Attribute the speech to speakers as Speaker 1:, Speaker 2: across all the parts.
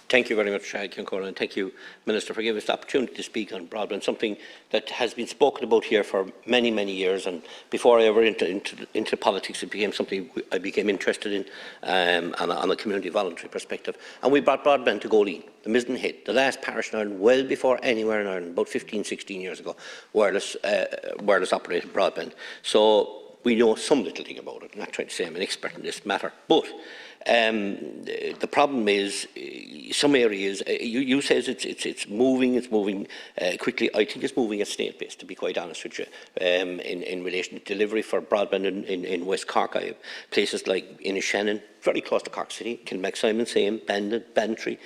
Speaker 1: Thank you very much, Ciancora, and thank you, Minister, for giving us the opportunity to speak on broadband, something that has been spoken about here for many, many years. And before I ever into politics, it became something I became interested in on a community voluntary perspective. And we brought broadband to Goleen, the Mizenhead, the last parish in Ireland, well before anywhere in Ireland, about 15, 16 years ago, wireless operated broadband. So we know some little thing about it. I'm not trying to say I'm an expert in this matter, but the problem is some areas. You says it's moving quickly. I think it's moving at snail pace, to be quite honest with you. In relation to delivery for broadband in West Cork, I have places like Inishannon, very close to Cork City, Kilmacsimon, same, Bandon, Bantry,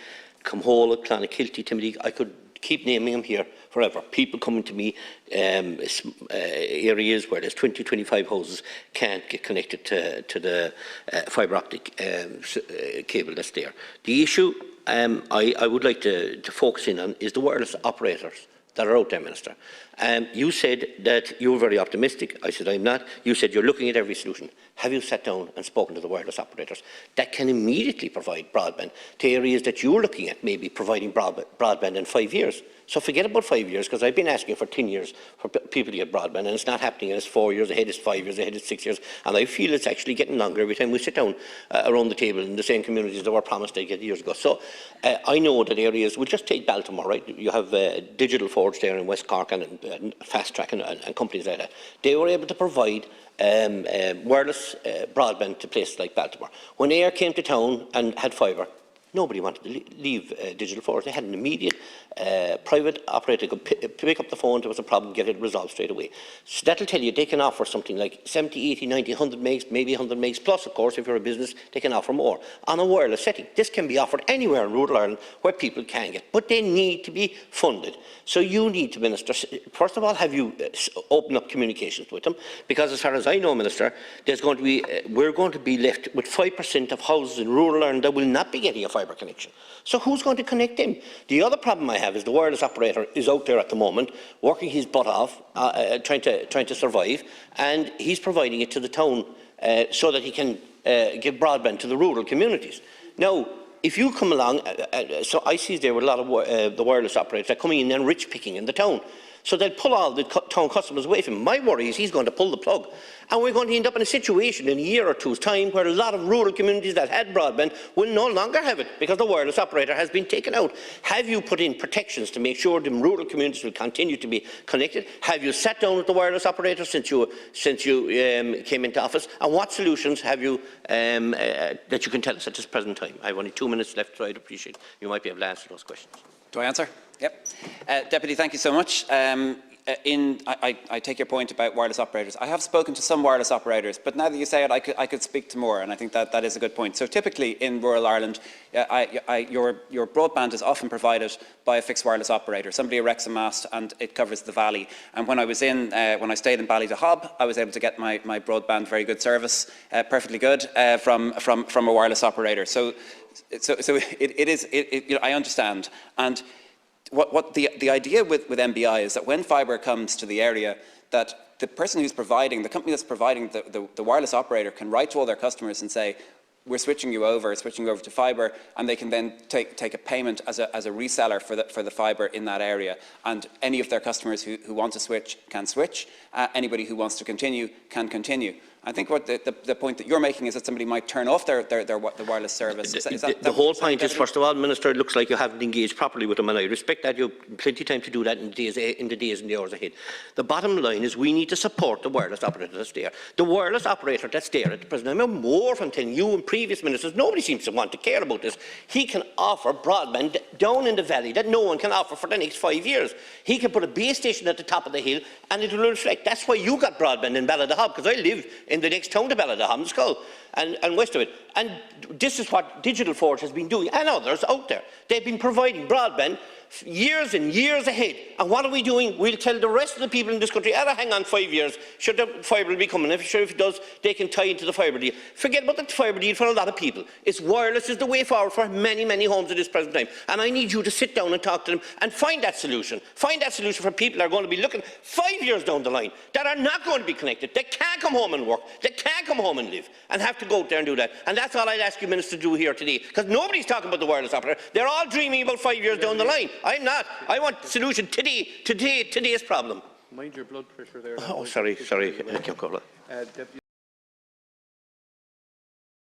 Speaker 1: Cumhola, Clonakilty, Timothy. I could keep naming them here forever. People coming to me, areas where there's 20, 25 houses can't get connected to the fibre optic cable that's there. The issue I would like to focus in on is the wireless operators that are out there, Minister. You said that you were very optimistic. I said I'm not. You said you're looking at every solution. Have you sat down and spoken to the wireless operators that can immediately provide broadband to areas that you're looking at maybe providing broadband in 5 years? So forget about 5 years, because I've been asking for 10 years for people to get broadband, and it's not happening. And it's 4 years ahead, it's 5 years ahead, it's 6 years, and I feel it's actually getting longer every time we sit down around the table in the same communities that were promised to get years ago. So I know that areas, we'll just take Baltimore, right? You have Digital Forge there in West Cork and Fast Track and companies like that. They were able to provide wireless broadband to places like Baltimore. When Air came to town and had fibre, nobody wanted to leave Digital Forge. They had an immediate private operator could pick up the phone, there was a problem, get it resolved straight away. So that'll tell you they can offer something like 70, 80, 90, 100 megs, maybe 100 megs plus, of course, if you're a business, they can offer more on a wireless setting. This can be offered anywhere in rural Ireland where people can get, but they need to be funded. So you need to, Minister, first of all, have you opened up communications with them? Because as far as I know, Minister, there's going to be, we're going to be left with 5% of houses in rural Ireland that will not be getting a fibre connection. So who's going to connect them? The other problem I have is the wireless operator is out there at the moment, working his butt off, trying to survive, and he's providing it to the town so that he can give broadband to the rural communities. Now, if you come along, so I see there with a lot of the wireless operators that are coming in and rich picking in the town. So they'll pull all the town customers away from him. My worry is he's going to pull the plug. And we're going to end up in a situation in a year or two's time where a lot of rural communities that had broadband will no longer have it because the wireless operator has been taken out. Have you put in protections to make sure the rural communities will continue to be connected? Have you sat down with the wireless operator since you came into office? And what solutions have you that you can tell us at this present time? I have only 2 minutes left, so I'd appreciate you might be able to answer those questions.
Speaker 2: Do I answer? Yep. Deputy, thank you so much. I take your point about wireless operators. I have spoken to some wireless operators, but now that you say it, I could speak to more, and I think that is a good point. So typically in rural Ireland, your broadband is often provided by a fixed wireless operator. Somebody erects a mast and it covers the valley. And when I stayed in Ballydehob, I was able to get my broadband, very good service, perfectly good, from a wireless operator. So I understand. And what the idea with MBI is that when fibre comes to the area, that the person who's providing, the company that's providing the wireless operator can write to all their customers and say, we're switching you over to fibre, and they can then take a payment as a reseller for the fibre in that area. And any of their customers who want to switch can switch. Anybody who wants to continue can continue. I think what the point that you're making is that somebody might turn off the wireless service.
Speaker 1: The whole point is, first of all, Minister, it looks like you haven't engaged properly with them, and I respect that. You have plenty of time to do that in the days and the hours ahead. The bottom line is we need to support the wireless operator that's there. The wireless operator that's there at the present time, I'm more from telling you and previous ministers, nobody seems to want to care about this. He can offer broadband down in the valley that no one can offer for the next 5 years. He can put a base station at the top of the hill and it will reflect. That's why you got broadband in Ballydehob, because I live in the next town to Ballydehob, Skull, and west of it. And this is what Digital Forge has been doing, and others out there. They've been providing broadband years and years ahead. And what are we doing? We'll tell the rest of the people in this country, hang on 5 years, sure the fibre will be coming. If it does, they can tie into the fibre deal. Forget about the fibre deal for a lot of people. It's wireless is the way forward for many, many homes at this present time. And I need you to sit down and talk to them and find that solution. Find that solution for people that are going to be looking 5 years down the line, that are not going to be connected. They can't come home and work. They can't come home and live and have to go out there and do that. And that's all I'd ask you, Minister, to do here today. Because nobody's talking about the wireless operator. They're all dreaming about 5 years down the line. I'm not. I want the solution today's problem.
Speaker 3: Mind your blood pressure there.
Speaker 1: Oh, sorry, Councillor.